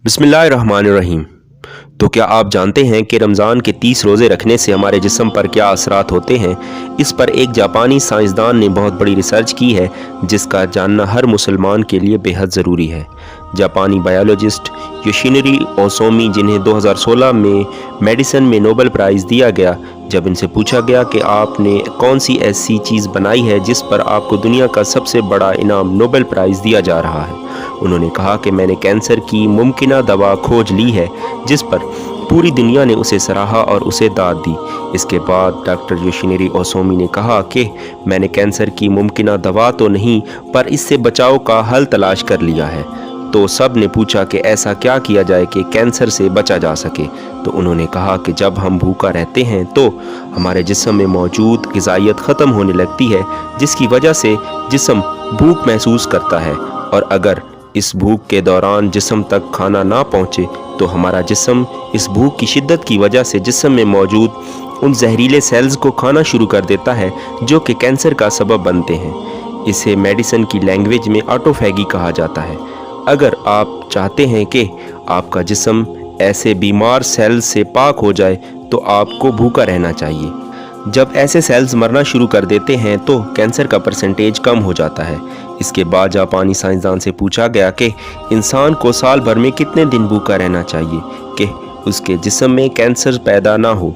बिस्मिल्लाहिर्रहमानिर्रहीम। तो क्या आप जानते हैं कि रमज़ान के 30 रोज़े रखने से हमारे जिस्म पर क्या असरात होते हैं? इस पर एक जापानी साइंसदान ने बहुत बड़ी रिसर्च की है, जिसका जानना हर मुसलमान के लिए बेहद ज़रूरी है। जापानी बायोलॉजिस्ट योशिनोरी ओसोमी, जिन्हें 2016 में मेडिसिन में नोबेल प्राइज़ दिया गया, जब इनसे पूछा गया कि आपने कौन सी ऐसी चीज़ बनाई है जिस पर आपको दुनिया का सबसे बड़ा इनाम नोबेल प्राइज़ दिया जा रहा है, उन्होंने कहा कि मैंने कैंसर की मुमकिना दवा खोज ली है, जिस पर पूरी दुनिया ने उसे सराहा और उसे दाद दी। इसके बाद डॉक्टर योशिनोरी ओसोमी ने कहा कि मैंने कैंसर की मुमकिना दवा तो नहीं, पर इससे बचाव का हल तलाश कर लिया है। तो सब ने पूछा कि ऐसा क्या किया जाए कि कैंसर से बचा जा सके। तो उन्होंने कहा कि जब हम भूखा रहते हैं तो हमारे जिस्म में मौजूद ग़िज़ाइयत ख़त्म होने लगती है, जिसकी वजह से जिस्म भूख महसूस करता है, और अगर इस भूख के दौरान जिस्म तक खाना ना पहुँचे तो हमारा जिस्म इस भूख की शिद्दत की वजह से जिस्म में मौजूद उन जहरीले सेल्स को खाना शुरू कर देता है जो कि कैंसर का सबब बनते हैं। इसे मेडिसिन की लैंग्वेज में ऑटोफैगी कहा जाता है। अगर आप चाहते हैं कि आपका जिस्म ऐसे बीमार सेल्स से पाक हो जाए तो आपको भूखा रहना चाहिए। जब ऐसे सेल्स मरना शुरू कर देते हैं तो कैंसर का परसेंटेज कम हो जाता है। इसके बाद जापानी साइंसदान से पूछा गया कि इंसान को साल भर में कितने दिन भूखा रहना चाहिए कि उसके जिस्म में कैंसर पैदा ना हो।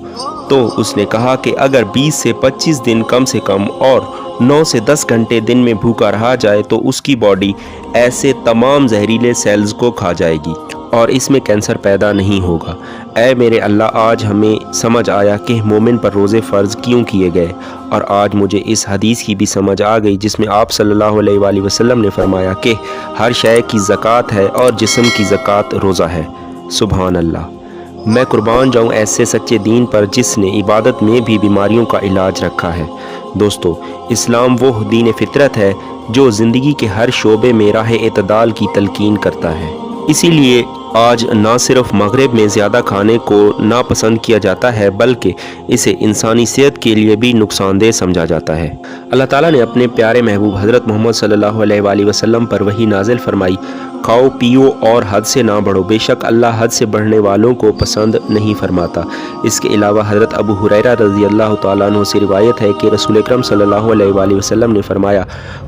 तो उसने कहा कि अगर 20 से 25 दिन कम से कम और 9 से 10 घंटे दिन में भूखा रहा जाए तो उसकी बॉडी ऐसे तमाम जहरीले सेल्स को खा जाएगी और इसमें कैंसर पैदा नहीं होगा। ऐ मेरे अल्लाह, आज हमें समझ आया कि मोमिन पर रोज़े फ़र्ज़ क्यों किए गए, और आज मुझे इस हदीस की भी समझ आ गई जिसमें आप सल्लल्लाहु अलैहि वसल्लम ने फरमाया कि हर शय की ज़कात है और जिस्म की ज़कात रोज़ा है। सुभान अल्लाह। मैं कुर्बान जाऊँ ऐसे सच्चे दीन पर जिसने इबादत में भी बीमारियों का इलाज रखा है। दोस्तों, इस्लाम वो दीन फितरत है जो ज़िंदगी के हर शोबे में राह एतदाल की तलकीन करता है। इसीलिए आज ना सिर्फ मगरिब में ज़्यादा खाने को नापसंद किया जाता है, बल्कि इसे इंसानी सेहत के लिए भी नुकसानदेह समझा जाता है। अल्लाह ताला ने अपने प्यारे महबूब हज़रत मोहम्मद सल्लल्लाहु अलैहि वसल्लम पर वही नाजिल फरमाई, खाओ पियो और हद से ना बढ़ो, बेशक अल्लाह हद से बढ़ने वालों को पसंद नहीं फरमाता। इसके अलावा हज़रत अबू हुरैरा रज़ी अल्लाह तआला अन्हु से रिवायत है कि रसूल अकरम सल्लल्लाहु अलैहि वसल्लम ने फरमाया,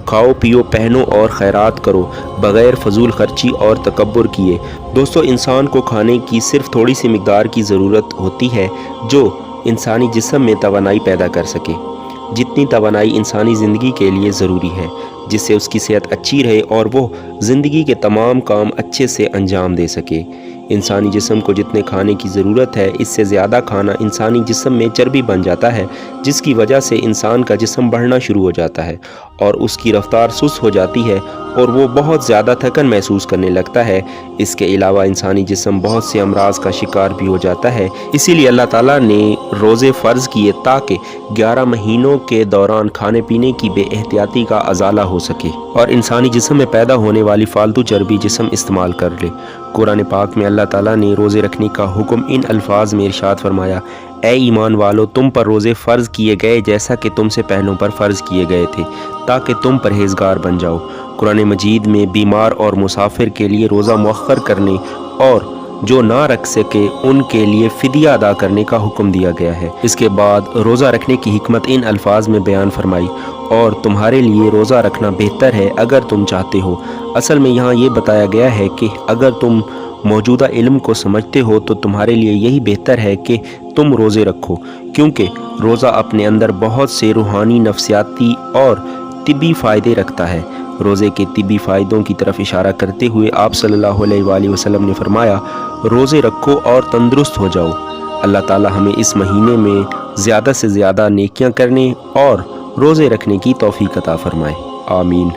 खाओ पियो पहनो और खैरात करो बग़ैर फजूल खर्ची और तकब्बुर किए। दोस्तों, इंसान को खाने की सिर्फ थोड़ी सी मिकदार की ज़रूरत होती है जो इंसानी जिस्म में तवानाई पैदा कर सके, जितनी तवानाई इंसानी ज़िंदगी के लिए ज़रूरी है, जिससे उसकी सेहत अच्छी रहे और वो ज़िंदगी के तमाम काम अच्छे से अंजाम दे सके। इंसानी जिस्म को जितने खाने की ज़रूरत है, इससे ज़्यादा खाना इंसानी जिस्म में चर्बी बन जाता है, जिसकी वजह से इंसान का जिस्म बढ़ना शुरू हो जाता है और उसकी रफ्तार सुस्त हो जाती है और वो बहुत ज़्यादा थकन महसूस करने लगता है। इसके अलावा इंसानी जिस्म बहुत से अमराज का शिकार भी हो जाता है। इसीलिए अल्लाह ताला ने रोज़े फ़र्ज़ किए ताकि 11 महीनों के दौरान खाने पीने की बेएहतियाती का अजाला हो सके और इंसानी जिस्म में पैदा होने वाली फालतू चर्बी जिस्म इस्तेमाल कर ले। कुरान पाक में अल्लाह ताला ने रोज़े रखने का हुक्म इन अल्फाज में इरशाद फरमाया, ए ईमान वालो, तुम पर रोज़े फ़र्ज़ किए गए जैसा कि तुमसे पहलों पर फ़र्ज़ किए गए थे, ताकि तुम परहेज़गार बन जाओ। कुरान मजीद में बीमार और मुसाफिर के लिए रोज़ा मुअख्खर करने और जो ना रख सके उनके लिए फ़िदिया अदा करने का हुक्म दिया गया है। इसके बाद रोज़ा रखने की हिकमत इन अल्फाज में बयान फरमाई, और तुम्हारे लिए रोज़ा रखना बेहतर है अगर तुम चाहते हो। असल में यहाँ ये बताया गया है कि अगर तुम मौजूदा इल्म को समझते हो तो तुम्हारे लिए यही बेहतर है कि तुम रोज़े रखो, क्योंकि रोज़ा अपने अंदर बहुत से रूहानी, नफ्सियाती और तिब्बी फ़ायदे रखता है। रोज़े के तिब्बी फ़ायदों की तरफ इशारा करते हुए आप सल्लल्लाहु अलैहि वसल्लम ने फरमाया, रोज़े रखो और तंदुरुस्त हो जाओ। अल्लाह ताला हमें इस महीने में ज़्यादा से ज़्यादा नेकियां करने और रोज़े रखने की तौफीक अता फरमाए। आमीन।